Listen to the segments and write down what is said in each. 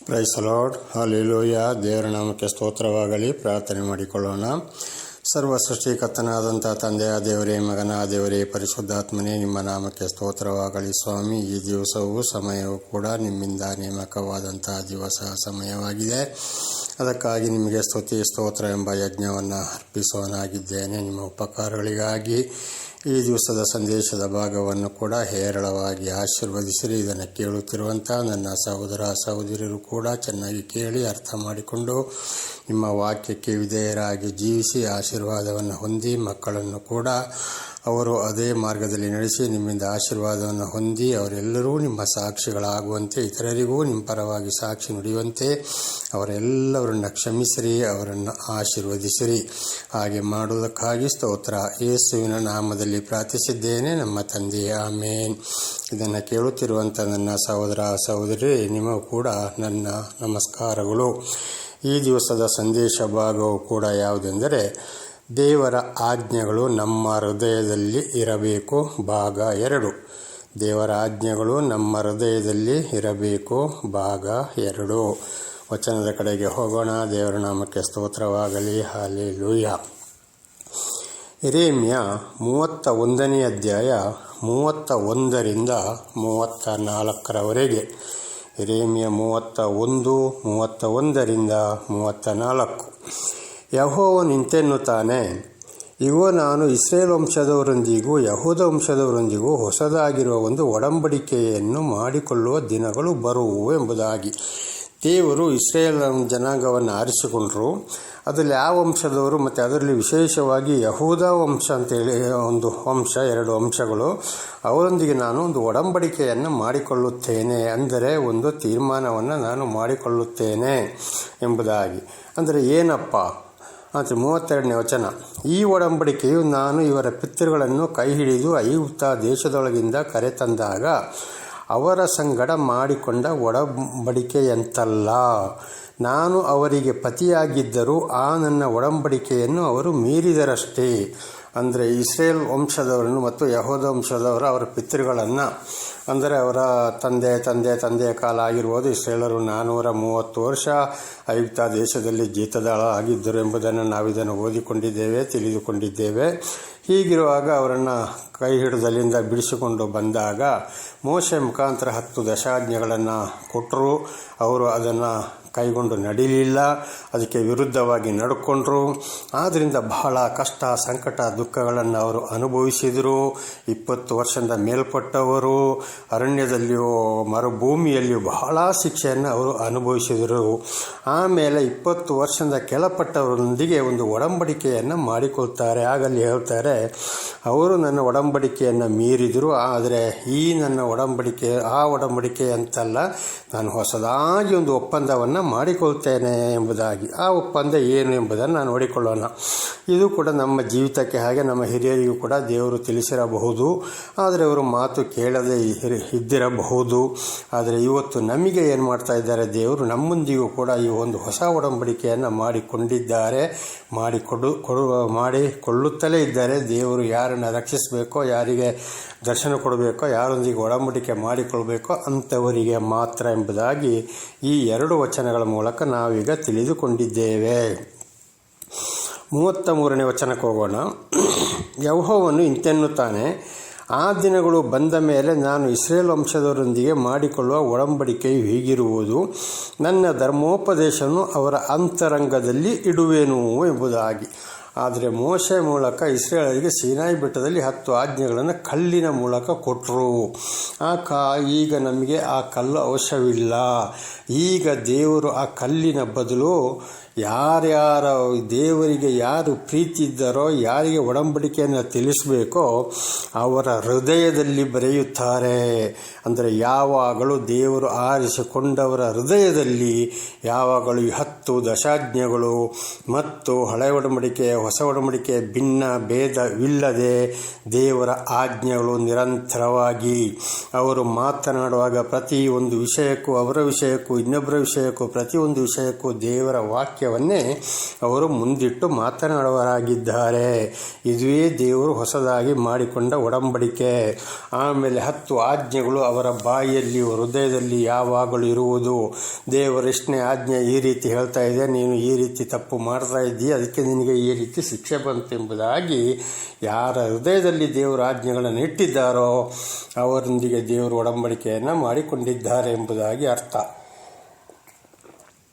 Price the lord, hallelujah. ದೇವರ ನಾಮಕ್ಕೆ ಸ್ತೋತ್ರವಾಗಲಿ. ಪ್ರಾರ್ಥನೆ ಮಾಡಿಕೊಳ್ಳೋಣ. ಸರ್ವ ಸೃಷ್ಟಿಕರ್ತನಾದಂಥ ತಂದೆಯ ದೇವರೇ, ಮಗನ ದೇವರೇ, ಪರಿಶುದ್ಧಾತ್ಮನೇ, ನಿಮ್ಮ ನಾಮಕ್ಕೆ ಸ್ತೋತ್ರವಾಗಲಿ. ಸ್ವಾಮಿ, ಈ ದಿವಸವೂ ಸಮಯವೂ ಕೂಡ ನಿಮ್ಮಿಂದ ನೇಮಕವಾದಂಥ ದಿವಸ ಸಮಯವಾಗಿದೆ. ಅದಕ್ಕಾಗಿ ನಿಮಗೆ ಸ್ತುತಿ ಸ್ತೋತ್ರ ಎಂಬ ಯಜ್ಞವನ್ನು ಅರ್ಪಿಸುವನಾಗಿದ್ದೇನೆ. ನಿಮ್ಮ ಉಪಕಾರಗಳಿಗಾಗಿ ಈ ದಿವಸದ ಸಂದೇಶದ ಭಾಗವನ್ನು ಕೂಡ ಹೇರಳವಾಗಿ ಆಶೀರ್ವದಿಸಿರಿ. ಇದನ್ನು ಕೇಳುತ್ತಿರುವಂಥ ನನ್ನ ಸಹೋದರ ಸಹೋದರಿಯರು ಕೂಡ ಚೆನ್ನಾಗಿ ಕೇಳಿ ಅರ್ಥ ಮಾಡಿಕೊಂಡು ನಿಮ್ಮ ವಾಕ್ಯಕ್ಕೆ ವಿಧೇಯರಾಗಿ ಜೀವಿಸಿ ಆಶೀರ್ವಾದವನ್ನು ಹೊಂದಿ, ಮಕ್ಕಳನ್ನು ಕೂಡ ಅವರು ಅದೇ ಮಾರ್ಗದಲ್ಲಿ ನಡೆಸಿ ನಿಮ್ಮಿಂದ ಆಶೀರ್ವಾದವನ್ನು ಹೊಂದಿ ಅವರೆಲ್ಲರೂ ನಿಮ್ಮ ಸಾಕ್ಷಿಗಳಾಗುವಂತೆ, ಇತರರಿಗೂ ನಿಮ್ಮ ಪರವಾಗಿ ಸಾಕ್ಷಿ ನುಡಿಯುವಂತೆ ಅವರೆಲ್ಲವರನ್ನು ಕ್ಷಮಿಸಿರಿ, ಅವರನ್ನು ಆಶೀರ್ವದಿಸಿರಿ. ಹಾಗೆ ಮಾಡುವುದಕ್ಕಾಗಿ ಸ್ತೋತ್ರ. ಯೇಸುವಿನ ನಾಮದಲ್ಲಿ ಪ್ರಾರ್ಥಿಸಿದ್ದೇನೆ ನಮ್ಮ ತಂದೆಯೇ, ಆಮೇನ್. ಇದನ್ನು ಕೇಳುತ್ತಿರುವಂಥ ನನ್ನ ಸಹೋದರ ಸಹೋದರಿ, ನಿಮಗೂ ಕೂಡ ನನ್ನ ನಮಸ್ಕಾರಗಳು. ಈ ದಿವಸದ ಸಂದೇಶ ಭಾಗವು ಕೂಡ ಯಾವುದೆಂದರೆ, ದೇವರ ಆಜ್ಞೆಗಳು ನಮ್ಮ ಹೃದಯದಲ್ಲಿ ಇರಬೇಕು, ಭಾಗ 2. ದೇವರ ಆಜ್ಞೆಗಳು ನಮ್ಮ ಹೃದಯದಲ್ಲಿ ಇರಬೇಕು, ಭಾಗ 2. ವಚನದ ಕಡೆಗೆ ಹೋಗೋಣ. ದೇವರ ನಾಮಕ್ಕೆ ಸ್ತೋತ್ರವಾಗಲಿ. ಹಲ್ಲೆಲೂಯಾ. ಯೆರೆಮೀಯ 31ನೇ ಅಧ್ಯಾಯ 31ರಿಂದ 34ರವರೆಗೆ. ಯೆರೆಮೀಯ 31, 31ರಿಂದ 34. ಯೆಹೋವನು ಇಂತೆನ್ನುತ್ತಾನೆ, ಇಗೋ, ನಾನು ಇಸ್ರೇಲ್ ವಂಶದವರೊಂದಿಗೂ ಯಹೂದ ವಂಶದವರೊಂದಿಗೂ ಹೊಸದಾಗಿರುವ ಒಂದು ಒಡಂಬಡಿಕೆಯನ್ನು ಮಾಡಿಕೊಳ್ಳುವ ದಿನಗಳು ಬರುವು ಎಂಬುದಾಗಿ. ದೇವರು ಇಸ್ರೇಲ್ ಜನಾಂಗವನ್ನು ಆರಿಸಿಕೊಂಡರು. ಅದರಲ್ಲಿ ಆ ವಂಶದವರು ಮತ್ತು ಅದರಲ್ಲಿ ವಿಶೇಷವಾಗಿ ಯಹೂದ ವಂಶ ಅಂತೇಳಿ ಒಂದು ವಂಶ, 2 ವಂಶಗಳು, ಅವರೊಂದಿಗೆ ನಾನು ಒಂದು ಒಡಂಬಡಿಕೆಯನ್ನು ಮಾಡಿಕೊಳ್ಳುತ್ತೇನೆ, ಅಂದರೆ ಒಂದು ತೀರ್ಮಾನವನ್ನು ನಾನು ಮಾಡಿಕೊಳ್ಳುತ್ತೇನೆ ಎಂಬುದಾಗಿ. ಅಂದರೆ ಏನಪ್ಪ ಅಂತ 32ನೇ ವಚನ. ಈ ಒಡಂಬಡಿಕೆಯು ನಾನು ಇವರ ಪಿತೃಗಳನ್ನು ಕೈ ಹಿಡಿದು ಐಗುಪ್ತ ದೇಶದೊಳಗಿಂದ ಕರೆತಂದಾಗ ಅವರ ಸಂಗಡ ಮಾಡಿಕೊಂಡ ಒಡಂಬಡಿಕೆಯಂತಲ್ಲ. ನಾನು ಅವರಿಗೆ ಪತಿಯಾಗಿದ್ದರೂ ಆ ನನ್ನ ಒಡಂಬಡಿಕೆಯನ್ನು ಅವರು ಮೀರಿದರಷ್ಟೇ. ಅಂದರೆ ಇಸ್ರೇಲ್ ವಂಶದವರನ್ನು ಮತ್ತು ಯಹೂದ ವಂಶದವರ ಅವರ ಪಿತೃಗಳನ್ನು, ಅಂದರೆ ಅವರ ತಂದೆಯ ಕಾಲ ಆಗಿರುವುದು. ಇಸ್ರೇಲರು 430 ವರ್ಷ ಐಗುಪ್ತ ದೇಶದಲ್ಲಿ ಜೀತದಾಳ ಆಗಿದ್ದರು ಎಂಬುದನ್ನು ನಾವಿದನ್ನು ಓದಿಕೊಂಡಿದ್ದೇವೆ, ತಿಳಿದುಕೊಂಡಿದ್ದೇವೆ. ಹೀಗಿರುವಾಗ ಅವರನ್ನು ಕೈ ಹಿಡಿದಲ್ಲಿಂದ ಬಿಡಿಸಿಕೊಂಡು ಬಂದಾಗ ಮೋಶೆ ಮುಖಾಂತರ 10 ದಶಾಜ್ಞೆಗಳನ್ನು ಕೊಟ್ಟರು. ಅವರು ಅದನ್ನು ಕೈಗೊಂಡು ನಡೀಲಿಲ್ಲ, ಅದಕ್ಕೆ ವಿರುದ್ಧವಾಗಿ ನಡ್ಕೊಂಡ್ರು. ಆದ್ದರಿಂದ ಬಹಳ ಕಷ್ಟ, ಸಂಕಟ, ದುಃಖಗಳನ್ನು ಅವರು ಅನುಭವಿಸಿದರು. 20 ವರ್ಷದ ಮೇಲ್ಪಟ್ಟವರು ಅರಣ್ಯದಲ್ಲಿಯೂ ಮರುಭೂಮಿಯಲ್ಲಿಯೂ ಬಹಳ ಶಿಕ್ಷೆಯನ್ನು ಅವರು ಅನುಭವಿಸಿದರು. ಆಮೇಲೆ 20 ವರ್ಷದ ಕೆಳಪಟ್ಟವರೊಂದಿಗೆ ಒಂದು ಒಡಂಬಡಿಕೆಯನ್ನು ಮಾಡಿಕೊಳ್ತಾರೆ. ಆಗಲ್ಲಿ ಹೇಳ್ತಾರೆ, ಅವರು ನನ್ನ ಒಡಂಬಡಿಕೆಯನ್ನು ಮೀರಿದರು, ಆದರೆ ಈ ನನ್ನ ಒಡಂಬಡಿಕೆ ಆ ಒಡಂಬಡಿಕೆ ಅಂತಲ್ಲ, ನಾನು ಹೊಸದಾಗಿ ಒಂದು ಒಪ್ಪಂದವನ್ನು ಮಾಡಿಕೊಳ್ತೇನೆ ಎಂಬುದಾಗಿ. ಆ ಒಪ್ಪಂದ ಏನು ಎಂಬುದನ್ನು ನೋಡಿಕೊಳ್ಳೋಣ. ಇದು ಕೂಡ ನಮ್ಮ ಜೀವಿತಕ್ಕೆ, ಹಾಗೆ ನಮ್ಮ ಹಿರಿಯರಿಗೂ ಕೂಡ ದೇವರು ತಿಳಿಸಿರಬಹುದು, ಆದರೆ ಅವರು ಮಾತು ಕೇಳದೆ ಇದ್ದಿರಬಹುದು. ಆದರೆ ಇವತ್ತು ನಮಗೆ ಏನು ಮಾಡ್ತಾ ಇದ್ದಾರೆ, ದೇವರು ನಮ್ಮೊಂದಿಗೂ ಕೂಡ ಈ ಒಂದು ಹೊಸ ಒಡಂಬಡಿಕೆಯನ್ನು ಮಾಡಿಕೊಂಡಿದ್ದಾರೆ, ಮಾಡಿಕೊಳ್ಳುತ್ತಲೇ ಇದ್ದಾರೆ. ದೇವರು ಯಾರನ್ನು ರಕ್ಷಿಸಬೇಕೋ, ಯಾರಿಗೆ ದರ್ಶನ ಕೊಡಬೇಕೋ, ಯಾರೊಂದಿಗೆ ಒಡಂಬಡಿಕೆ ಮಾಡಿಕೊಳ್ಬೇಕೋ ಅಂಥವರಿಗೆ ಮಾತ್ರ ಎಂಬುದಾಗಿ ಈ 2 ವಚನಗಳ ಮೂಲಕ ನಾವೀಗ ತಿಳಿದುಕೊಂಡಿದ್ದೇವೆ. 33ನೇ ವಚನಕ್ಕೆ ಹೋಗೋಣ. ಯೆಹೋವನು ಇಂತೆನ್ನುತ್ತಾನೆ, ಆ ದಿನಗಳು ಬಂದ ಮೇಲೆ ನಾನು ಇಸ್ರೇಲ್ ವಂಶದವರೊಂದಿಗೆ ಮಾಡಿಕೊಳ್ಳುವ ಒಡಂಬಡಿಕೆಯು ಹೀಗಿರುವುದು, ನನ್ನ ಧರ್ಮೋಪದೇಶವನ್ನು ಅವರ ಅಂತರಂಗದಲ್ಲಿ ಇಡುವೆನು ಎಂಬುದಾಗಿ. ಆದರೆ ಮೋಶೆ ಮೂಲಕ ಇಸ್ರೇಲರಿಗೆ ಸೀನಾಯಿ ಬೆಟ್ಟದಲ್ಲಿ 10 ಆಜ್ಞೆಗಳನ್ನು ಕಲ್ಲಿನ ಮೂಲಕ ಕೊಟ್ಟರು. ಈಗ ನಮಗೆ ಆ ಕಲ್ಲು ಅವಶ್ಯವಿಲ್ಲ. ಈಗ ದೇವರು ಆ ಕಲ್ಲಿನ ಬದಲು ಯಾರ್ಯಾರ ದೇವರಿಗೆ ಯಾರು ಪ್ರೀತಿ ಇದ್ದಾರೋ, ಯಾರಿಗೆ ಒಡಂಬಡಿಕೆಯನ್ನು ತಿಳಿಸಬೇಕೋ ಅವರ ಹೃದಯದಲ್ಲಿ ಬರೆಯುತ್ತಾರೆ. ಅಂದರೆ ಯಾವಾಗಲೂ ದೇವರು ಆರಿಸಿಕೊಂಡವರ ಹೃದಯದಲ್ಲಿ ಯಾವಾಗಲೂ 10 ದಶಾಜ್ಞೆಗಳು ಮತ್ತು ಹಳೆಯ ಒಡಂಬಡಿಕೆಯ ಹೊಸ ಒಡಂಬಡಿಕೆ ಭಿನ್ನ ಭೇದವಿಲ್ಲದೆ ದೇವರ ಆಜ್ಞೆಗಳು ನಿರಂತರವಾಗಿ ಅವರು ಮಾತನಾಡುವಾಗ ಪ್ರತಿಯೊಂದು ವಿಷಯಕ್ಕೂ, ಅವರ ವಿಷಯಕ್ಕೂ, ಇನ್ನೊಬ್ಬರ ವಿಷಯಕ್ಕೂ, ಪ್ರತಿಯೊಂದು ವಿಷಯಕ್ಕೂ ದೇವರ ವಾಕ್ಯವನ್ನೇ ಅವರು ಮುಂದಿಟ್ಟು ಮಾತನಾಡುವವರಾಗಿದ್ದಾರೆ. ಇದುವೇ ದೇವರು ಹೊಸದಾಗಿ ಮಾಡಿಕೊಂಡ ಒಡಂಬಡಿಕೆ. ಆಮೇಲೆ 10 ಆಜ್ಞೆಗಳು ಅವರ ಬಾಯಿಯಲ್ಲಿ, ಹೃದಯದಲ್ಲಿ ಯಾವಾಗಲೂ ಇರುವುದು. ದೇವರೆಷ್ಟನೇ ಆಜ್ಞೆ ಈ ರೀತಿ ಹೇಳ್ತಾ ಇದೆ, ನೀನು ಈ ರೀತಿ ತಪ್ಪು ಮಾಡ್ತಾ ಇದ್ದೀಯ, ಅದಕ್ಕೆ ನಿನಗೆ ಈ ರೀತಿ ಶಿಕ್ಷೆ ಬಂತೆಂಬುದಾಗಿ ಯಾರ ಹೃದಯದಲ್ಲಿ ದೇವರ ಆಜ್ಞೆಗಳನ್ನು ಇಟ್ಟಿದ್ದಾರೋ ಅವರೊಂದಿಗೆ ದೇವರು ಒಡಂಬಡಿಕೆಯನ್ನು ಮಾಡಿಕೊಂಡಿದ್ದಾರೆ ಎಂಬುದಾಗಿ ಅರ್ಥ.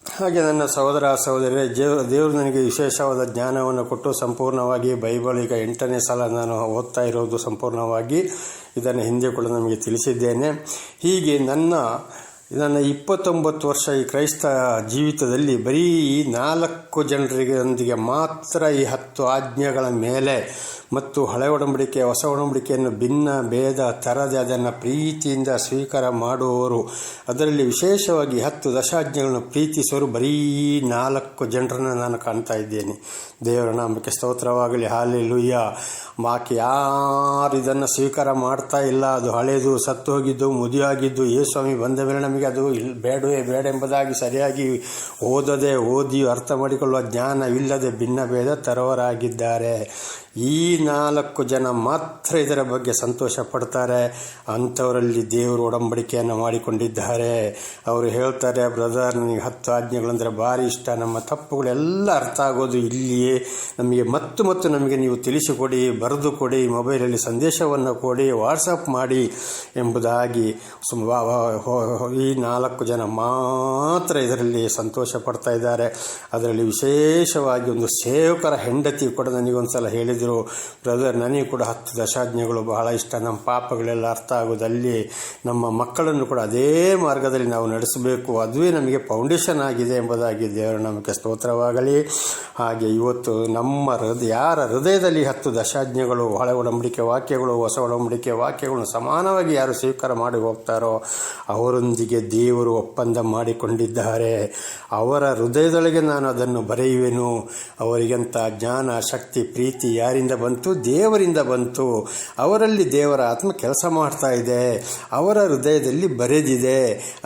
ಹಾಗೆ ನನ್ನ ಸಹೋದರ ಸಹೋದರಿಯರೇ, ದೇವರು ನನಗೆ ವಿಶೇಷವಾದ ಜ್ಞಾನವನ್ನು ಕೊಟ್ಟು ಸಂಪೂರ್ಣವಾಗಿ ಬೈಬಲ್ ಈಗ 8ನೇ ಸಲ ನಾನು ಓದ್ತಾ ಇರೋದು ಸಂಪೂರ್ಣವಾಗಿ. ಇದನ್ನು ಹಿಂದೆ ಕೂಡ ನಮಗೆ ತಿಳಿಸಿದ್ದೇನೆ. ಹೀಗೆ ನನ್ನ 29 ವರ್ಷ ಈ ಕ್ರೈಸ್ತ ಜೀವಿತದಲ್ಲಿ ಬರೀ 4 ಜನರಿಗೊಂದಿಗೆ ಮಾತ್ರ ಈ 10 ಆಜ್ಞೆಗಳ ಮೇಲೆ ಮತ್ತು ಹಳೆ ಒಡಂಬಡಿಕೆ ಹೊಸ ಒಡಂಬಡಿಕೆಯನ್ನು ಭಿನ್ನ ಭೇದ ತರದೆ ಅದನ್ನು ಪ್ರೀತಿಯಿಂದ ಸ್ವೀಕಾರ ಮಾಡುವವರು, ಅದರಲ್ಲಿ ವಿಶೇಷವಾಗಿ 10 ದಶಾಜ್ಞೆಗಳನ್ನು ಪ್ರೀತಿಸುವರು ಬರೀ 4 ಜನರನ್ನು ನಾನು ಕಾಣ್ತಾ ಇದ್ದೇನೆ. ದೇವರ ನಾಮಕ್ಕೆ ಸ್ತೋತ್ರವಾಗಲಿ. ಹಾಲೆಲೂಯಾ. ಬಾಕಿ ಯಾರು ಇದನ್ನು ಸ್ವೀಕಾರ ಮಾಡ್ತಾ ಇಲ್ಲ. ಅದು ಹಳೆಯದು, ಸತ್ತು ಹೋಗಿದ್ದು, ಮುದಿಯಾಗಿದ್ದು, ಯೇಸುಸ್ವಾಮಿ ಬಂದ ಮೇಲೆ ನಮಗೆ ಅದು ಬೇಡವೇ ಬೇಡ ಎಂಬುದಾಗಿ ಸರಿಯಾಗಿ ಓದಿ ಅರ್ಥ ಮಾಡಿಕೊಳ್ಳುವ ಜ್ಞಾನವಿಲ್ಲದೆ ಭಿನ್ನ ಭೇದ ತರುವವರಾಗಿದ್ದಾರೆ. ಈ 4 ಜನ ಮಾತ್ರ ಇದರ ಬಗ್ಗೆ ಸಂತೋಷ ಪಡ್ತಾರೆ. ಅಂಥವರಲ್ಲಿ ದೇವರು ಒಡಂಬಡಿಕೆಯನ್ನು ಮಾಡಿಕೊಂಡಿದ್ದಾರೆ. ಅವರು ಹೇಳ್ತಾರೆ, ಬ್ರದರ್ ನನಗೆ 10 ಆಜ್ಞೆಗಳಂದರೆ ಭಾರಿ ಇಷ್ಟ, ನಮ್ಮ ತಪ್ಪುಗಳೆಲ್ಲ ಅರ್ಥ ಆಗೋದು ಇಲ್ಲಿಯೇ, ನಮಗೆ ಮತ್ತು ನಮಗೆ ನೀವು ತಿಳಿಸಿಕೊಡಿ, ಬರೆದು ಕೊಡಿ, ಮೊಬೈಲಲ್ಲಿ ಸಂದೇಶವನ್ನು ಕೊಡಿ, ವಾಟ್ಸಪ್ ಮಾಡಿ ಎಂಬುದಾಗಿ ಈ 4 ಜನ ಮಾತ್ರ ಇದರಲ್ಲಿ ಸಂತೋಷ ಪಡ್ತಾ ಇದ್ದಾರೆ. ಅದರಲ್ಲಿ ವಿಶೇಷವಾಗಿ ಒಂದು ಸೇವಕರ ಹೆಂಡತಿ ಕೂಡ ನನಗೊಂದು ಸಲ ಹೇಳಿದರು, ಬ್ರದರ್ ನನಗೆ ಕೂಡ 10 ದಶಾಜ್ಞೆಗಳು ಬಹಳ ಇಷ್ಟ, ನಮ್ಮ ಪಾಪಗಳೆಲ್ಲ ಅರ್ಥ ಆಗೋದಲ್ಲಿ ನಮ್ಮ ಮಕ್ಕಳನ್ನು ಕೂಡ ಅದೇ ಮಾರ್ಗದಲ್ಲಿ ನಾವು ನಡೆಸಬೇಕು, ಅದುವೇ ನಮಗೆ ಫೌಂಡೇಶನ್ ಆಗಿದೆ ಎಂಬುದಾಗಿ ದೇವರ ನಮಗೆ ಸ್ತೋತ್ರವಾಗಲಿ. ಹಾಗೆ ಇವತ್ತು ನಮ್ಮ ಯಾರ ಹೃದಯದಲ್ಲಿ 10 ದಶಾಜ್ಞೆಗಳು, ಹಳೆ ಒಡಂಬಡಿಕೆ ವಾಕ್ಯಗಳು, ಹೊಸ ಒಡಂಬಡಿಕೆ ವಾಕ್ಯಗಳನ್ನು ಸಮಾನವಾಗಿ ಯಾರು ಸ್ವೀಕಾರ ಮಾಡಿ ಹೋಗ್ತಾರೋ ಅವರೊಂದಿಗೆ ದೇವರು ಒಪ್ಪಂದ ಮಾಡಿಕೊಂಡಿದ್ದಾರೆ. ಅವರ ಹೃದಯದೊಳಗೆ ನಾನು ಅದನ್ನು ಬರೆಯುವೆನು. ಅವರಿಗಂತ ಜ್ಞಾನ, ಶಕ್ತಿ, ಪ್ರೀತಿ ಯಾರಿಂದ ಬಂತು? ದೇವರಿಂದ ಬಂತು. ಅವರಲ್ಲಿ ದೇವರ ಆತ್ಮ ಕೆಲಸ ಮಾಡ್ತಾ ಇದೆ, ಅವರ ಹೃದಯದಲ್ಲಿ ಬರೆದಿದೆ.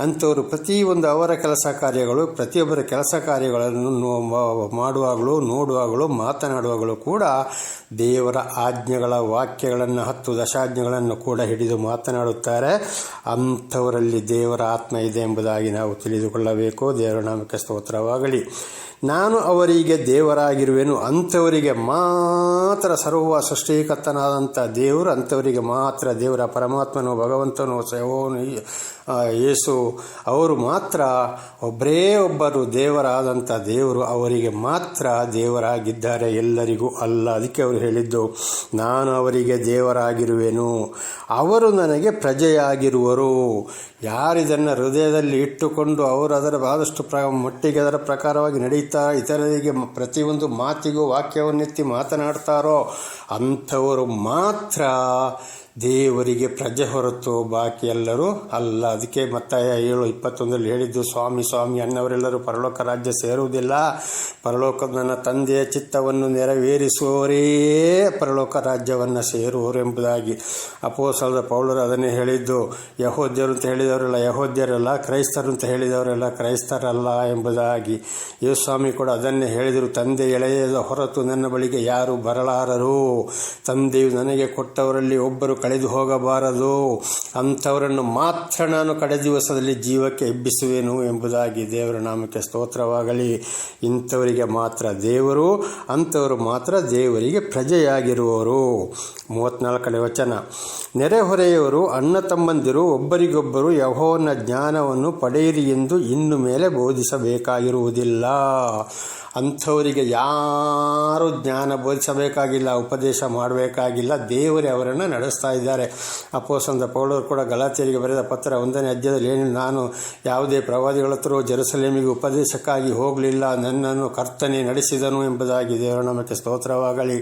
ಅಂಥವರು ಪ್ರತಿಯೊಂದು ಅವರ ಕೆಲಸ ಕಾರ್ಯಗಳು, ಪ್ರತಿಯೊಬ್ಬರ ಕೆಲಸ ಕಾರ್ಯಗಳನ್ನು ಮಾಡುವಾಗಲೂ, ನೋಡುವಾಗಲೂ, ಮಾತನಾಡುವಾಗಲೂ ಕೂಡ ದೇವರ ಆಜ್ಞೆಗಳ ವಾಕ್ಯಗಳನ್ನು 10 ದಶಾಜ್ಞೆಗಳನ್ನು ಕೂಡ ಹಿಡಿದು ಮಾತನಾಡುತ್ತಾರೆ. ಅಂಥವರಲ್ಲಿ ದೇವರ ಆತ್ಮ ಇದೆ ಎಂಬುದಾಗಿ ನಾವು ತಿಳಿದುಕೊಳ್ಳಬೇಕು. ದೇವರ ನಾಮಕ್ಕೆ ಸ್ತೋತ್ರವಾಗಲಿ. ನಾನು ಅವರಿಗೆ ದೇವರಾಗಿರುವೆನು. ಅಂಥವರಿಗೆ ಮಾತ್ರ ಸರ್ವ ಸೃಷ್ಟಿಕರ್ತನಾದಂಥ ದೇವರು, ಅಂಥವರಿಗೆ ಮಾತ್ರ ದೇವರ ಪರಮಾತ್ಮನು, ಭಗವಂತನು, ಯೇಸು ಅವರು ಮಾತ್ರ ಒಬ್ಬರೇ ಒಬ್ಬರು ದೇವರಾದಂಥ ದೇವರು ಅವರಿಗೆ ಮಾತ್ರ ದೇವರಾಗಿದ್ದಾರೆ, ಎಲ್ಲರಿಗೂ ಅಲ್ಲ. ಅದಕ್ಕೆ ಅವರು ಹೇಳಿದ್ದು, ನಾನು ಅವರಿಗೆ ದೇವರಾಗಿರುವೆನು, ಅವರು ನನಗೆ ಪ್ರಜೆಯಾಗಿರುವರು. ಯಾರಿದನ್ನು ಹೃದಯದಲ್ಲಿ ಇಟ್ಟುಕೊಂಡು ಅವರು ಅದರ ಆದಷ್ಟು ಮಟ್ಟಿಗೆ ಅದರ ಪ್ರಕಾರವಾಗಿ ನಡೀತಾ ಇತರರಿಗೆ ಪ್ರತಿಯೊಂದು ಮಾತಿಗೂ ವಾಕ್ಯವನ್ನೆತ್ತಿ ಮಾತನಾಡ್ತಾರೋ ಅಂಥವರು ಮಾತ್ರ ದೇವರಿಗೆ ಪ್ರಜೆ ಹೊರತು ಬಾಕಿ ಎಲ್ಲರೂ ಅಲ್ಲ. ಅದಕ್ಕೆ ಮತ್ತಾಯ 7:21 ಹೇಳಿದ್ದು, ಸ್ವಾಮಿ ಸ್ವಾಮಿ ಅನ್ನವರೆಲ್ಲರೂ ಪರಲೋಕ ರಾಜ್ಯ ಸೇರುವುದಿಲ್ಲ, ಪರಲೋಕದ ನನ್ನ ತಂದೆಯ ಚಿತ್ತವನ್ನು ನೆರವೇರಿಸುವವರೇ ಪರಲೋಕ ರಾಜ್ಯವನ್ನು ಸೇರುವವರು ಎಂಬುದಾಗಿ. ಅಪೊಸ್ತಲರಾದ ಪೌಲರು ಅದನ್ನೇ ಹೇಳಿದ್ದು. ಯಹೂದ್ಯರು ಅಂತ ಹೇಳಿದವರೆಲ್ಲ ಯಹೂದ್ಯರಲ್ಲ, ಕ್ರೈಸ್ತರು ಅಂತ ಹೇಳಿದವರೆಲ್ಲ ಕ್ರೈಸ್ತರಲ್ಲ ಎಂಬುದಾಗಿ. ಯೇಸುಸ್ವಾಮಿ ಕೂಡ ಅದನ್ನೇ ಹೇಳಿದರು, ತಂದೆ ಎಳೆಯದ ಹೊರತು ನನ್ನ ಬಳಿಗೆ ಯಾರು ಬರಲಾರರು, ತಂದೆಯು ನನಗೆ ಕೊಟ್ಟವರಲ್ಲಿ ಒಬ್ಬರು ಕಳೆದು ಹೋಗಬಾರದು, ಅಂಥವರನ್ನು ಮಾತ್ರ ನಾನು ಕಡೆ ದಿವಸದಲ್ಲಿ ಜೀವಕ್ಕೆ ಎಬ್ಬಿಸುವೆನು ಎಂಬುದಾಗಿ. ದೇವರ ನಾಮಕ್ಕೆ ಸ್ತೋತ್ರವಾಗಲಿ. ಇಂಥವರಿಗೆ ಮಾತ್ರ ದೇವರು, ಅಂಥವರು ಮಾತ್ರ ದೇವರಿಗೆ ಪ್ರಜೆಯಾಗಿರುವವರು. 34ನೇ ವಚನ, ನೆರೆಹೊರೆಯವರು ಅಣ್ಣ ತಮ್ಮಂದಿರು ಒಬ್ಬರಿಗೊಬ್ಬರು ಯೆಹೋವನ ಜ್ಞಾನವನ್ನು ಪಡೆಯಿರಿ ಎಂದು ಇನ್ನು ಮೇಲೆ ಬೋಧಿಸಬೇಕಾಗಿರುವುದಿಲ್ಲ. ಅಂಥವರಿಗೆ ಯಾರು ಜ್ಞಾನ ಬೋಧಿಸಬೇಕಾಗಿಲ್ಲ, ಉಪದೇಶ ಮಾಡಬೇಕಾಗಿಲ್ಲ, ದೇವರೇ ಅವರನ್ನು ನಡೆಸ್ತಾ ತಿಳಿಸ್ತಾ ಇದ್ದಾರೆ. ಅಪೊಸ್ತಲನಾದ ಪೌಲರು ಕೂಡ ಗಲಾತ್ಯರಿಗೆ ಬರೆದ ಪತ್ರ 1ನೇ ಅಧ್ಯಾಯದಲ್ಲಿ ಏನು, ನಾನು ಯಾವುದೇ ಪ್ರವಾದಿಗಳ ಹತ್ರ ಜೆರುಸಲೇಮಿಗೆ ಉಪದೇಶಕ್ಕಾಗಿ ಹೋಗಲಿಲ್ಲ, ನನ್ನನ್ನು ಕರ್ತನೇ ನಡೆಸಿದನು ಎಂಬುದಾಗಿ. ದೇವರ ನಾಮಕ್ಕೆ ಸ್ತೋತ್ರವಾಗಲಿ.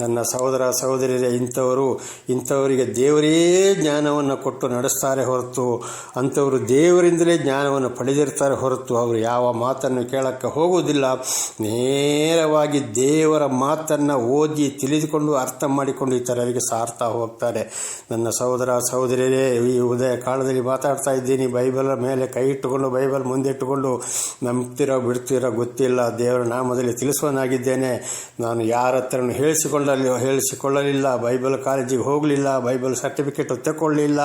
ನನ್ನ ಸಹೋದರ ಸಹೋದರಿಯರೇ, ಇಂಥವರಿಗೆ ದೇವರೇ ಜ್ಞಾನವನ್ನು ಕೊಟ್ಟು ನಡೆಸ್ತಾರೆ ಹೊರತು, ಅಂಥವರು ದೇವರಿಂದಲೇ ಜ್ಞಾನವನ್ನು ಪಡೆದಿರ್ತಾರೆ ಹೊರತು ಅವರು ಯಾವ ಮಾತನ್ನು ಕೇಳಕ್ಕೆ ಹೋಗುವುದಿಲ್ಲ. ನೇರವಾಗಿ ದೇವರ ಮಾತನ್ನು ಓದಿ ತಿಳಿದುಕೊಂಡು ಅರ್ಥ ಮಾಡಿಕೊಂಡು ಇತರರಿಗೆ ಸಾರ್ತಾ ಹೋಗ್ತಾರೆ. ನನ್ನ ಸಹೋದರ ಸಹೋದರಿಯರೇ, ಈ ಉದಯ ಕಾಲದಲ್ಲಿ ಮಾತಾಡ್ತಾ ಇದ್ದೀನಿ. ಬೈಬಲ್ ಮೇಲೆ ಕೈ ಇಟ್ಟುಕೊಂಡು, ಬೈಬಲ್ ಮುಂದೆ ಇಟ್ಟುಕೊಂಡು ನಂಬ್ತಿರೋ ಬಿಡ್ತಿರೋ ಗೊತ್ತಿಲ್ಲ. ದೇವರ ನಾಮದಲ್ಲಿ ತಿಳಿಸುವನಾಗಿದ್ದೇನೆ. ನಾನು ಯಾರ ಹತ್ರನೂ ಹೇಳಿಸಿಕೊಳ್ಳಲಿಲ್ಲ, ಬೈಬಲ್ ಕಾಲೇಜಿಗೆ ಹೋಗಲಿಲ್ಲ, ಬೈಬಲ್ ಸರ್ಟಿಫಿಕೇಟ್ ತಗೊಳ್ಳಿಲ್ಲ,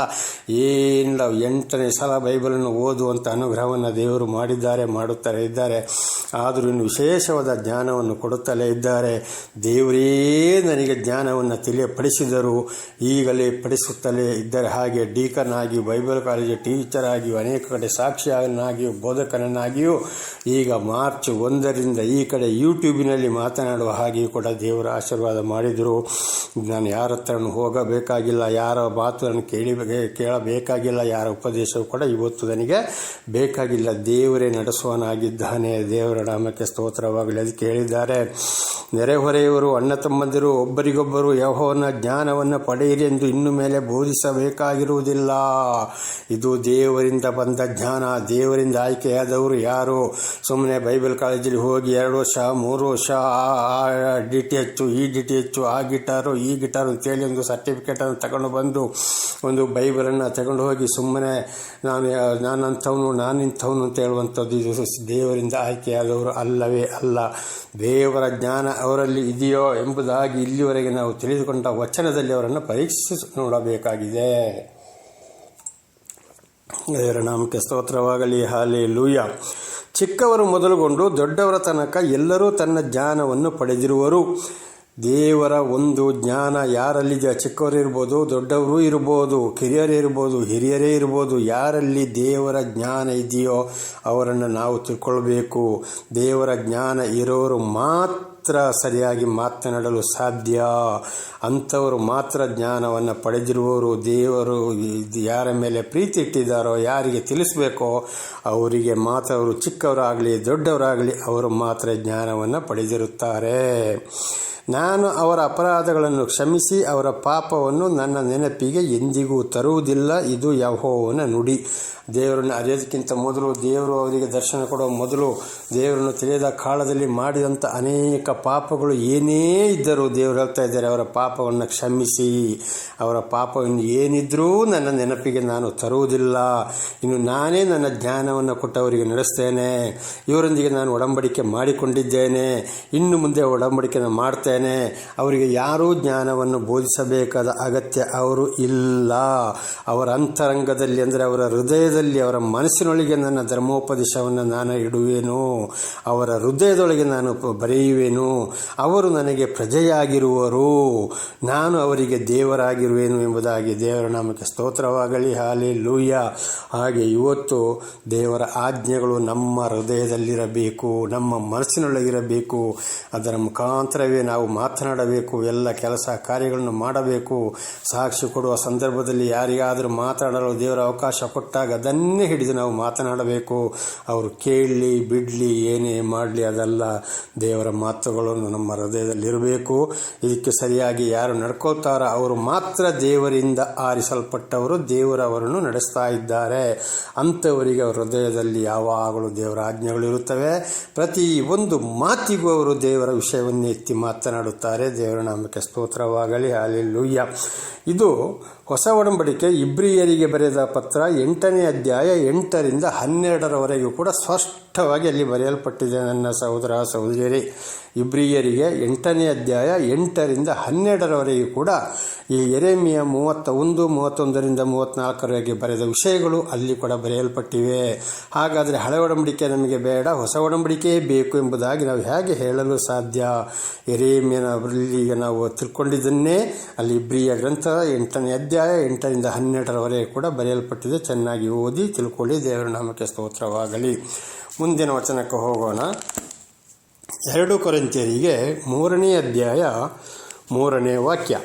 ಏನಿಲ್ಲ. 8ನೇ ಸಲ ಬೈಬಲನ್ನು ಓದುವಂಥ ಅನುಗ್ರಹವನ್ನು ದೇವರು ಮಾಡುತ್ತಾರೆ ಇದ್ದಾರೆ. ಆದರೂ ಇನ್ನು ವಿಶೇಷವಾದ ಜ್ಞಾನವನ್ನು ಕೊಡುತ್ತಲೇ ಇದ್ದಾರೆ. ದೇವರೇ ನನಗೆ ಜ್ಞಾನವನ್ನು ತಿಳಿಯಪಡಿಸಿದರು, ಈಗಲೇ ಪಡಿಸುತ್ತಲೇ ಇದ್ದಾರೆ. ಹಾಗೆ ಡೀಕನ್ ಆಗಿ, ಬೈಬಲ್ ಕಾಲೇಜು ಟೀಚರ್ ಆಗಿಯೂ, ಅನೇಕ ಕಡೆ ಸಾಕ್ಷಿಯನ್ನಾಗಿಯೂ, ಬೋಧಕನನ್ನಾಗಿಯೂ, ಈಗ ಮಾರ್ಚ್ 1ರಿಂದ ಈ ಕಡೆ ಯೂಟ್ಯೂಬಿನಲ್ಲಿ ಮಾತನಾಡುವ ಹಾಗೆಯೂ ಕೂಡ ದೇವರ ಆಶೀರ್ವಾದ ಮಾಡಿದರು. ನಾನು ಯಾರ ಹತ್ರನೂ ಹೋಗಬೇಕಾಗಿಲ್ಲ, ಯಾರ ಮಾತನ್ನು ಕೇಳಬೇಕಾಗಿಲ್ಲ, ಯಾರ ಉಪದೇಶವೂ ಕೂಡ ಇವತ್ತು ನನಗೆ ಬೇಕಾಗಿಲ್ಲ. ದೇವರೇ ನಡೆಸುವನಾಗಿದ್ದಾನೆ. ದೇವರ ನಾಮಕ್ಕೆ ಸ್ತೋತ್ರವಾಗಲಿ. ಅದಕ್ಕೆ ಹೇಳಿದ್ದಾರೆ, ನೆರೆಹೊರೆಯವರು ಅಣ್ಣ ತಮ್ಮಂದಿರು ಒಬ್ಬರಿಗೊಬ್ಬರು ಯೆಹೋವನ ಜ್ಞಾನವನ್ನು ಪಡೆಯಿರಿ ಎಂದು ಇನ್ನು ಮೇಲೆ ಬೋಧಿಸಬೇಕಾಗಿರುವುದಿಲ್ಲ. ಇದು ದೇವರಿಂದ ಬಂದ ಜ್ಞಾನ. ದೇವರಿಂದ ಆಯ್ಕೆಯಾದವರು ಯಾರು? ಸುಮ್ಮನೆ ಬೈಬಲ್ ಕಾಲೇಜಲ್ಲಿ ಹೋಗಿ 2 ವರ್ಷ 3 ವರ್ಷ DTH, ಈ DTH, ಆ ಗಿಟಾರು ಈ ಗಿಟಾರು ಅಂತೇಳಿ ಒಂದು ಸರ್ಟಿಫಿಕೇಟನ್ನು ತಗೊಂಡು ಬಂದು ಒಂದು ಬೈಬಲನ್ನು ತಗೊಂಡು ಹೋಗಿ ಸುಮ್ಮನೆ ನಾನಿಂಥವನು ಅಂತ ಹೇಳುವಂಥದ್ದು ಇದು ದೇವರಿಂದ ಆಯ್ಕೆಯಾದವರು ಅಲ್ಲವೇ ಅಲ್ಲ. ದೇವರ ಜ್ಞಾನ ಅವರಲ್ಲಿ ಇದೆಯೋ ಎಂಬುದಾಗಿ ಇಲ್ಲಿವರೆಗೆ ನಾವು ತಿಳಿದುಕೊಂಡ ವಚನದಲ್ಲಿ ಅವರನ್ನು ಪರೀಕ್ಷಿಸಿ ನೋಡಬೇಕಾಗಿದೆ. ದೇವರ ನಾಮಕ್ಕೆ ಸ್ತೋತ್ರವಾಗಲಿ. ಹಲ್ಲೆಲೂಯಾ. ಚಿಕ್ಕವರು ಮೊದಲುಗೊಂಡು ದೊಡ್ಡವರ ತನಕ ಎಲ್ಲರೂ ತನ್ನ ಜ್ಞಾನವನ್ನು ಪಡೆದಿರುವರು. ದೇವರ ಒಂದು ಜ್ಞಾನ ಯಾರಲ್ಲಿದೆ? ಚಿಕ್ಕವರಿರ್ಬೋದು, ದೊಡ್ಡವರು ಇರ್ಬೋದು, ಹಿರಿಯರೇ ಇರ್ಬೋದು. ಯಾರಲ್ಲಿ ದೇವರ ಜ್ಞಾನ ಇದೆಯೋ ಅವರನ್ನು ನಾವು ತಿಳ್ಕೊಳ್ಬೇಕು. ದೇವರ ಜ್ಞಾನ ಇರೋರು ಮಾತ್ರ ಸರಿಯಾಗಿ ಮಾತನಾಡಲು ಸಾಧ್ಯ. ಅಂಥವರು ಮಾತ್ರ ಜ್ಞಾನವನ್ನು ಪಡೆದಿರುವವರು. ದೇವರು ಯಾರ ಮೇಲೆ ಪ್ರೀತಿ ಇಟ್ಟಿದ್ದಾರೋ, ಯಾರಿಗೆ ತಿಳಿಸಬೇಕೋ ಅವರಿಗೆ ಮಾತ್ರ, ಅವರು ಚಿಕ್ಕವರಾಗಲಿ ದೊಡ್ಡವರಾಗಲಿ, ಅವರು ಮಾತ್ರ ಜ್ಞಾನವನ್ನು ಪಡೆದಿರುತ್ತಾರೆ. ನಾನು ಅವರ ಅಪರಾಧಗಳನ್ನು ಕ್ಷಮಿಸಿ ಅವರ ಪಾಪವನ್ನು ನನ್ನ ನೆನಪಿಗೆ ಎಂದಿಗೂ ತರುವುದಿಲ್ಲ. ಇದು ಯೆಹೋವನ ನುಡಿ. ದೇವರನ್ನು ಅರಿಯೋದಕ್ಕಿಂತ ಮೊದಲು, ದೇವರು ಅವರಿಗೆ ದರ್ಶನ ಕೊಡುವ ಮೊದಲು, ದೇವರನ್ನು ತಿಳಿಯದ ಕಾಲದಲ್ಲಿ ಮಾಡಿದಂಥ ಅನೇಕ ಪಾಪಗಳು ಏನೇ ಇದ್ದರೂ ದೇವರು ಹೇಳ್ತಾ ಇದ್ದಾರೆ, ಅವರ ಪಾಪವನ್ನು ಕ್ಷಮಿಸಿ, ಅವರ ಪಾಪವನ್ನು ಏನಿದ್ರೂ ನನ್ನ ನೆನಪಿಗೆ ನಾನು ತರುವುದಿಲ್ಲ. ಇನ್ನು ನಾನೇ ನನ್ನ ಜ್ಞಾನವನ್ನು ಕೊಟ್ಟವರಿಗೆ ನಡೆಸ್ತೇನೆ. ಇವರೊಂದಿಗೆ ನಾನು ಒಡಂಬಡಿಕೆ ಮಾಡಿಕೊಂಡಿದ್ದೇನೆ, ಇನ್ನು ಮುಂದೆ ಒಡಂಬಡಿಕೆಯನ್ನು ಮಾಡ್ತೇನೆ. ಅವರಿಗೆ ಯಾರೂ ಜ್ಞಾನವನ್ನು ಬೋಧಿಸಬೇಕಾದ ಅಗತ್ಯ ಅವರು ಇಲ್ಲ. ಅವರ ಅಂತರಂಗದಲ್ಲಿ, ಅಂದರೆ ಅವರ ಹೃದಯದಲ್ಲಿ, ಅವರ ಮನಸ್ಸಿನೊಳಗೆ ನನ್ನ ಧರ್ಮೋಪದೇಶವನ್ನು ನಾನು ಇಡುವೆನು. ಅವರ ಹೃದಯದೊಳಗೆ ನಾನು ಬರೆಯುವೆನು. ಅವರು ನನಗೆ ಪ್ರಜೆಯಾಗಿರುವರು, ನಾನು ಅವರಿಗೆ ದೇವರಾಗಿರುವೆನು ಎಂಬುದಾಗಿ. ದೇವರ ನಾಮಕ್ಕೆ ಸ್ತೋತ್ರವಾಗಲಿ. ಹಲ್ಲೆಲೂಯಾ. ಹಾಗೆ ಇವತ್ತು ದೇವರ ಆಜ್ಞೆಗಳು ನಮ್ಮ ಹೃದಯದಲ್ಲಿರಬೇಕು, ನಮ್ಮ ಮನಸ್ಸಿನೊಳಗಿರಬೇಕು. ಅದರ ಮುಖಾಂತರವೇ ನಾವು ಮಾತನಾಡಬೇಕು, ಎಲ್ಲ ಕೆಲಸ ಕಾರ್ಯಗಳನ್ನು ಮಾಡಬೇಕು. ಸಾಕ್ಷಿ ಕೊಡುವ ಸಂದರ್ಭದಲ್ಲಿ ಯಾರಿಗಾದರೂ ಮಾತನಾಡಲು ದೇವರ ಅವಕಾಶ ಕೊಟ್ಟಾಗ ಅದನ್ನೇ ಹಿಡಿದು ನಾವು ಮಾತನಾಡಬೇಕು. ಅವರು ಕೇಳಲಿ ಬಿಡಲಿ, ಏನೇ ಮಾಡಲಿ, ಅದೆಲ್ಲ ದೇವರ ಮಾತುಗಳನ್ನು ನಮ್ಮ ಹೃದಯದಲ್ಲಿರಬೇಕು. ಇದಕ್ಕೆ ಸರಿಯಾಗಿ ಯಾರು ನಡ್ಕೋತಾರೋ ಅವರು ಮಾತ್ರ ದೇವರಿಂದ ಆರಿಸಲ್ಪಟ್ಟವರು, ದೇವರು ಅವರನ್ನು ನಡೆಸ್ತಾ ಇದ್ದಾರೆ. ಅಂಥವರಿಗೆ ಅವರ ಹೃದಯದಲ್ಲಿ ಯಾವಾಗಲೂ ದೇವರ ಆಜ್ಞೆಗಳಿರುತ್ತವೆ. ಪ್ರತಿ ಒಂದು ಮಾತಿಗೂ ಅವರು ದೇವರ ವಿಷಯವನ್ನು ಎತ್ತಿ ಮಾತನಾಡುತ್ತಾರೆ. ದೇವರ ನಾಮಕ್ಕೆ ಸ್ತೋತ್ರವಾಗಲಿ. ಹಲ್ಲೆಲೂಯಾ. ಇದು ಹೊಸ ಒಡಂಬಡಿಕೆ ಇಬ್ರಿಯರಿಗೆ ಬರೆದ ಪತ್ರ 8ನೇ ಅಧ್ಯಾಯ 8ರಿಂದ 12ರವರೆಗೂ ಕೂಡ ಸ್ಪಷ್ಟವಾಗಿ ಅಲ್ಲಿ ಬರೆಯಲ್ಪಟ್ಟಿದೆ. ನನ್ನ ಸಹೋದರ ಸಹೋದರಿಯರೇ, ಇಬ್ರಿಯರಿಗೆ 8ನೇ ಅಧ್ಯಾಯ 8ರಿಂದ 12ರವರೆಗೂ ಕೂಡ ಈ ಯೆರೆಮೀಯ 31, 31ರಿಂದ 34ರವರೆಗೆ ಬರೆದ ವಿಷಯಗಳು ಅಲ್ಲಿ ಕೂಡ ಬರೆಯಲ್ಪಟ್ಟಿವೆ. ಹಾಗಾದರೆ ಹಳೆ ಒಡಂಬಡಿಕೆ ನಮಗೆ ಬೇಡ, ಹೊಸ ಒಡಂಬಡಿಕೆಯೇ ಬೇಕು ಎಂಬುದಾಗಿ ನಾವು ಹೇಗೆ ಹೇಳಲು ಸಾಧ್ಯ? ಯೆರೆಮೀಯನಲ್ಲಿ ನಾವು ತಿಳ್ಕೊಂಡಿದ್ದನ್ನೇ ಅಲ್ಲಿ ಇಬ್ರಿಯ ಗ್ರಂಥ 8ನೇ ಅಧ್ಯಾಯ 8ರಿಂದ 12ರವರೆಗೆ ಕೂಡ ಬರೆಯಲ್ಪಟ್ಟಿದೆ. ಚೆನ್ನಾಗಿ ಓದಿ ತಿಳ್ಕೊಳ್ಳಿ. ದೇವರ ನಾಮಕ್ಕೆ ಸ್ತೋತ್ರವಾಗಲಿ. ಮುಂದಿನ ವಚನಕ್ಕೆ ಹೋಗೋಣ. 2 ಕೊರಿಂಥಿಯರಿಗೆ 3ನೇ ಅಧ್ಯಾಯ 3ನೇ ವಾಕ್ಯ.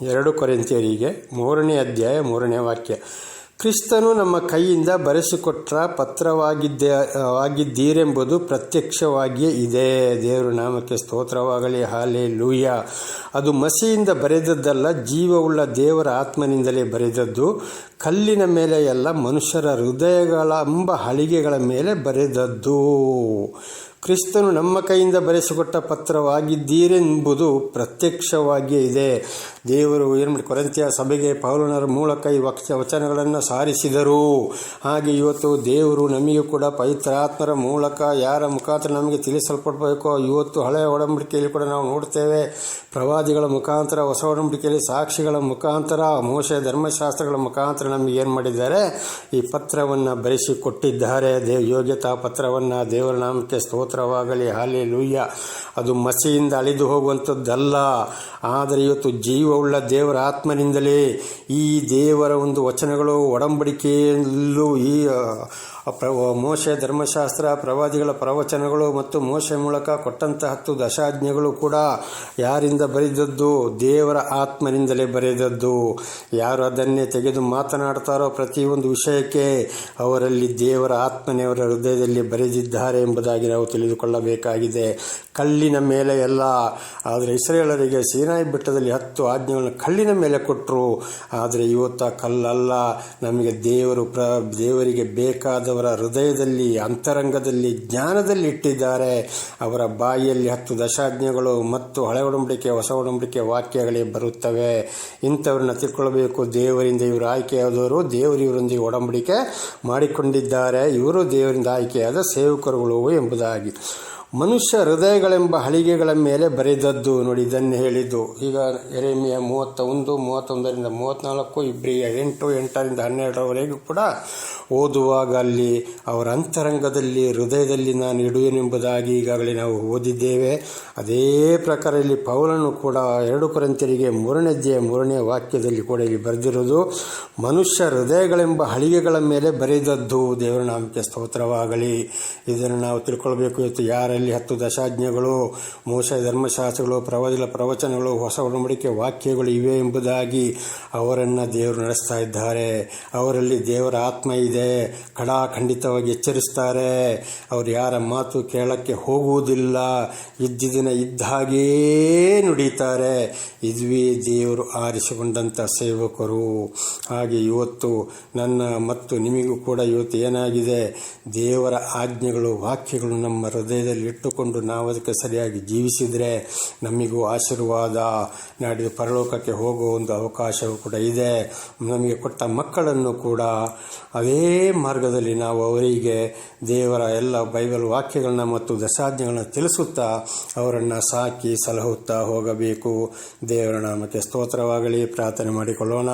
2 ಕೊರಿಂಥಿಯರಿಗೆ 3ನೇ ಅಧ್ಯಾಯ 3ನೇ ವಾಕ್ಯ. ಕ್ರಿಸ್ತನು ನಮ್ಮ ಕೈಯಿಂದ ಬರೆಸಿಕೊಟ್ಟ ಪತ್ರವಾಗಿದ್ದೀರೆಂಬುದು ಪ್ರತ್ಯಕ್ಷವಾಗಿಯೇ ಇದೆ. ದೇವರ ನಾಮಕ್ಕೆ ಸ್ತೋತ್ರವಾಗಲಿ. ಹಲ್ಲೆಲೂಯಾ. ಅದು ಮಸಿಯಿಂದ ಬರೆದದ್ದಲ್ಲ, ಜೀವವುಳ್ಳ ದೇವರ ಆತ್ಮನಿಂದಲೇ ಬರೆದದ್ದು. ಕಲ್ಲಿನ ಮೇಲೆ ಎಲ್ಲ ಮನುಷ್ಯರ ಹೃದಯಗಳೆಂಬ ಹಲಿಗೆಗಳ ಮೇಲೆ ಬರೆದದ್ದು. ಕ್ರಿಸ್ತನು ನಮ್ಮ ಕೈಯಿಂದ ಬರೆಸಿಕೊಟ್ಟ ಪತ್ರವಾಗಿದ್ದೀರೆಂಬುದು ಪ್ರತ್ಯಕ್ಷವಾಗಿಯೇ ಇದೆ. ದೇವರು ಕೊರಿಂಥಿಯ ಸಭೆಗೆ ಪೌಲನರ ಮೂಲಕ ಈ ವಚನಗಳನ್ನು ಸಾರಿಸಿದರು. ಹಾಗೆ ಇವತ್ತು ದೇವರು ನಮಗೆ ಕೂಡ ಪವಿತ್ರಾತ್ಮರ ಮೂಲಕ ಯಾರ ಮುಖಾಂತರ ನಮಗೆ ತಿಳಿಸಲ್ಪಡಬೇಕೋ, ಇವತ್ತು ಹಳೆಯ ಒಡಂಬಡಿಕೆಯಲ್ಲಿ ಕೂಡ ನಾವು ನೋಡ್ತೇವೆ. ಪ್ರವಾದಿಗಳ ಮುಖಾಂತರ, ಹೊಸ ಒಡಂಬಡಿಕೆಯಲ್ಲಿ ಸಾಕ್ಷಿಗಳ ಮುಖಾಂತರ, ಮೋಶೆ ಧರ್ಮಶಾಸ್ತ್ರಗಳ ಮುಖಾಂತರ ನಮಗೆ ಏನು ಮಾಡಿದ್ದಾರೆ? ಈ ಪತ್ರವನ್ನು ಬರೆಸಿಕೊಟ್ಟಿದ್ದಾರೆ. ಯೋಗ್ಯತಾ ಪತ್ರವನ್ನು. ದೇವರ ನಾಮಕ್ಕೆ ಸ್ತೋತ್ರವಾಗಲಿ. ಹಲ್ಲೆಲೂಯಾ. ಅದು ಮಸಿಯಿಂದ ಅಳಿದು ಹೋಗುವಂಥದ್ದಲ್ಲ, ಆದರೆ ಇವತ್ತು ಜೀವವುಳ್ಳ ದೇವರ ಆತ್ಮನಿಂದಲೇ ಈ ದೇವರ ಒಂದು ವಚನಗಳು ಒಡಂಬಡಿಕೆಯಲ್ಲೂ ಈ ಮೋಶೆ ಧರ್ಮಶಾಸ್ತ್ರ, ಪ್ರವಾದಿಗಳ ಪ್ರವಚನಗಳು ಮತ್ತು ಮೋಶೆ ಮೂಲಕ ಕೊಟ್ಟಂಥ 10 ದಶಾಜ್ಞೆಗಳು ಕೂಡ ಯಾರಿಂದ ಬರೆದದ್ದು? ದೇವರ ಆತ್ಮನಿಂದಲೇ ಬರೆದದ್ದು. ಯಾರು ಅದನ್ನೇ ತೆಗೆದು ಮಾತನಾಡ್ತಾರೋ ಪ್ರತಿಯೊಂದು ವಿಷಯಕ್ಕೆ, ಅವರಲ್ಲಿ ದೇವರ ಆತ್ಮನೇ ಅವರ ಹೃದಯದಲ್ಲಿ ಬರೆದಿದ್ದಾರೆ ಎಂಬುದಾಗಿ ನಾವು ತಿಳಿದುಕೊಳ್ಳಬೇಕಾಗಿದೆ. ಕಲ್ಲಿನ ಮೇಲೆ ಎಲ್ಲ. ಆದರೆ ಇಸ್ರಾಯೇಲರಿಗೆ ಸೀನಾಯಿ ಬೆಟ್ಟದಲ್ಲಿ 10 ಆಜ್ಞೆಗಳನ್ನು ಕಲ್ಲಿನ ಮೇಲೆ ಕೊಟ್ಟರು. ಆದರೆ ಇವತ್ತು ಕಲ್ಲಲ್ಲ, ನಮಗೆ ದೇವರಿಗೆ ಬೇಕಾದವರ ಹೃದಯದಲ್ಲಿ, ಅಂತರಂಗದಲ್ಲಿ, ಜ್ಞಾನದಲ್ಲಿ ಇಟ್ಟಿದ್ದಾರೆ. ಅವರ ಬಾಯಿಯಲ್ಲಿ 10 ದಶಾಜ್ಞೆಗಳು ಮತ್ತು ಹಳೆ ಒಡಂಬಡಿಕೆ, ಹೊಸ ಒಡಂಬಡಿಕೆ ವಾಕ್ಯಗಳೇ ಬರುತ್ತವೆ. ಇಂಥವ್ರನ್ನ ತಿಳ್ಕೊಳ್ಬೇಕು. ದೇವರಿಂದ ಇವರು ಆಯ್ಕೆಯಾದವರು, ದೇವರು ಇವರೊಂದಿಗೆ ಒಡಂಬಡಿಕೆ ಮಾಡಿಕೊಂಡಿದ್ದಾರೆ, ಇವರು ದೇವರಿಂದ ಆಯ್ಕೆಯಾದ ಸೇವಕರುಗಳು ಎಂಬುದಾಗಿ. ಮನುಷ್ಯ ಹೃದಯಗಳೆಂಬ ಹಲಿಗೆಗಳ ಮೇಲೆ ಬರೆದದ್ದು. ನೋಡಿ, ಇದನ್ನು ಹೇಳಿದ್ದು. ಈಗ ಯೆರೆಮೀಯ 31:31 34, ಇಬ್ರಿಯ 8:8-12 ಕೂಡ ಓದುವಾಗ ಅಲ್ಲಿ ಅವರ ಅಂತರಂಗದಲ್ಲಿ, ಹೃದಯದಲ್ಲಿ ನಾನು ಇಡುವೆನೆಂಬುದಾಗಿ ಈಗಾಗಲೇ ನಾವು ಓದಿದ್ದೇವೆ. ಅದೇ ಪ್ರಕಾರ ಇಲ್ಲಿ ಪೌಲನು ಕೂಡ 2 ಕೊರಿಂಥಿಯರಿಗೆ 3ನೇ ಅಧ್ಯಾಯ 3ನೇ ವಾಕ್ಯದಲ್ಲಿ ಕೂಡ ಇಲ್ಲಿ ಬರೆದಿರೋದು ಮನುಷ್ಯ ಹೃದಯಗಳೆಂಬ ಹಲಿಗೆಗಳ ಮೇಲೆ ಬರೆದದ್ದು. ದೇವರ ನಾಮಕ್ಕೆ ಸ್ತೋತ್ರವಾಗಲಿ. ಇದನ್ನು ನಾವು ತಿಳ್ಕೊಳ್ಬೇಕು. ಇವತ್ತು ಯಾರಲ್ಲಿ 10 ದಶಾಜ್ಞೆಗಳು, ಮೋಶೆ ಧರ್ಮಶಾಸ್ತ್ರಗಳು, ಪ್ರವಾದಿಗಳ ಪ್ರವಚನಗಳು, ಹೊಸ ಒಡಂಬಡಿಕೆ ವಾಕ್ಯಗಳು ಇವೆ ಎಂಬುದಾಗಿ ಅವರನ್ನು ದೇವರು ನಡೆಸ್ತಾ ಇದ್ದಾರೆ. ಅವರಲ್ಲಿ ದೇವರ ಆತ್ಮ ಇದೆ. ಖಂಡಿತವಾಗಿ ಎಚ್ಚರಿಸ್ತಾರೆ. ಅವರು ಯಾರ ಮಾತು ಕೇಳಕ್ಕೆ ಹೋಗುವುದಿಲ್ಲ. ಇದ್ದಿನ ಇದ್ದ ಹಾಗೇ ನುಡಿತಾರೆ. ಇದುವೇ ದೇವರು ಆರಿಸಿಕೊಂಡಂಥ ಸೇವಕರು. ಹಾಗೆ ಇವತ್ತು ನನ್ನ ಮತ್ತು ನಿಮಗೂ ಕೂಡ ಇವತ್ತು ಏನಾಗಿದೆ? ದೇವರ ಆಜ್ಞೆಗಳು, ವಾಕ್ಯಗಳು ನಮ್ಮ ಹೃದಯದಲ್ಲಿ ಇಟ್ಟುಕೊಂಡು ನಾವು ಅದಕ್ಕೆ ಸರಿಯಾಗಿ ಜೀವಿಸಿದರೆ ನಮಗೂ ಆಶೀರ್ವಾದ. ನಾಡಿದ್ದು ಪರಲೋಕಕ್ಕೆ ಹೋಗುವ ಒಂದು ಅವಕಾಶವೂ ಕೂಡ ಇದೆ. ನಮಗೆ ಕೊಟ್ಟ ಮಕ್ಕಳನ್ನು ಕೂಡ ಅದೇ ಮಾರ್ಗದಲ್ಲಿ ನಾವು ಅವರಿಗೆ ದೇವರ ಎಲ್ಲ ಬೈಬಲ್ ವಾಕ್ಯಗಳನ್ನ ಮತ್ತು ದಶಾಜ್ಞೆಗಳನ್ನ ತಿಳಿಸುತ್ತಾ ಅವರನ್ನು ಸಾಕಿ ಸಲಹುತ್ತಾ ಹೋಗಬೇಕು. ದೇವರ ನಾಮಕ್ಕೆ ಸ್ತೋತ್ರವಾಗಲಿ. ಪ್ರಾರ್ಥನೆ ಮಾಡಿಕೊಳ್ಳೋಣ.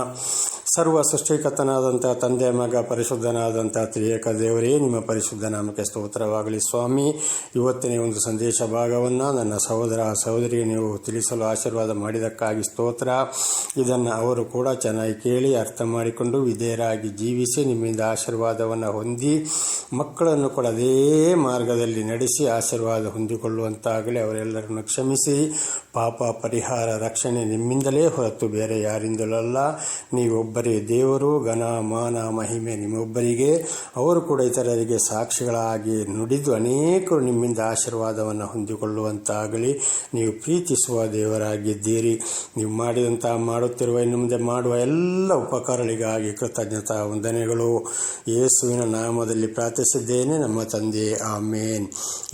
ಸರ್ವ ಸೃಷ್ಟಿಕರ್ತನಾದಂಥ ತಂದೆ, ಮಗ, ಪರಿಶುದ್ಧನಾದಂಥ ತ್ರಿಯೇಕ ದೇವರೇ, ನಿಮ್ಮ ಪರಿಶುದ್ಧ ನಾಮಕ್ಕೆ ಸ್ತೋತ್ರವಾಗಲಿ. ಸ್ವಾಮಿ, ಇವತ್ತಿನ ಒಂದು ಸಂದೇಶ ಭಾಗವನ್ನು ನನ್ನ ಸಹೋದರಿಗೆ ನೀವು ತಿಳಿಸಲು ಆಶೀರ್ವಾದ ಮಾಡಿದ್ದಕ್ಕಾಗಿ ಸ್ತೋತ್ರ. ಇದನ್ನು ಅವರು ಕೂಡ ಚೆನ್ನಾಗಿ ಕೇಳಿ ಅರ್ಥ ಮಾಡಿಕೊಂಡು ವಿಧೇಯರಾಗಿ ಜೀವಿಸಿ ನಿಮ್ಮಿಂದ ಆಶೀರ್ವಾದವನ್ನು ಹೊಂದಿ ಮಕ್ಕಳನ್ನು ಕೂಡ ಅದೇ ಮಾರ್ಗದಲ್ಲಿ ನಡೆಸಿ ಆಶೀರ್ವಾದ ಹೊಂದಿಕೊಳ್ಳುವಂತಾಗಲಿ. ಅವರೆಲ್ಲರನ್ನು ಕ್ಷಮಿಸಿ ಪಾಪ ಪರಿಹಾರ ರಕ್ಷಣೆ ನಿಮ್ಮಿಂದಲೇ ಹೊರತು ಬೇರೆ ಯಾರಿಂದಲಲ್ಲ. ನೀವೊಬ್ಬರೇ ದೇವರು. ಘನ ಮಾನ ಮಹಿಮೆ ನಿಮ್ಮೊಬ್ಬರಿಗೆ. ಅವರು ಕೂಡ ಇತರರಿಗೆ ಸಾಕ್ಷಿಗಳಾಗಿ ನುಡಿದು ಅನೇಕರು ನಿಮ್ಮಿಂದ ಆಶೀರ್ವಾದವನ್ನು ಹೊಂದಿಕೊಳ್ಳುವಂತಾಗಲಿ. ನೀವು ಪ್ರೀತಿಸುವ ದೇವರಾಗಿದ್ದೀರಿ. ನೀವು ಮಾಡುತ್ತಿರುವ ಇನ್ನು ಮುಂದೆ ಮಾಡುವ ಎಲ್ಲ ಉಪಕಾರಗಳಿಗಾಗಿ ಕೃತಜ್ಞತಾ ವಂದನೆಗಳು. ಯೇಸುವಿನ ನಾಮದಲ್ಲಿ ಪ್ರಾರ್ಥಿಸಿದ್ದೇನೆ ನಮ್ಮ ತಂದೆ, ಆಮೇನ್.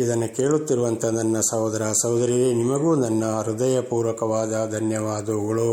ಇದನ್ನು ಕೇಳುತ್ತಿರುವಂಥ ನನ್ನ ಸಹೋದರ ಸಹೋದರಿಯರೇ, ನಿಮಗೂ ನನ್ನ ಹೃದಯಪೂರ್ವಕವಾದ ಧನ್ಯವಾದಗಳು.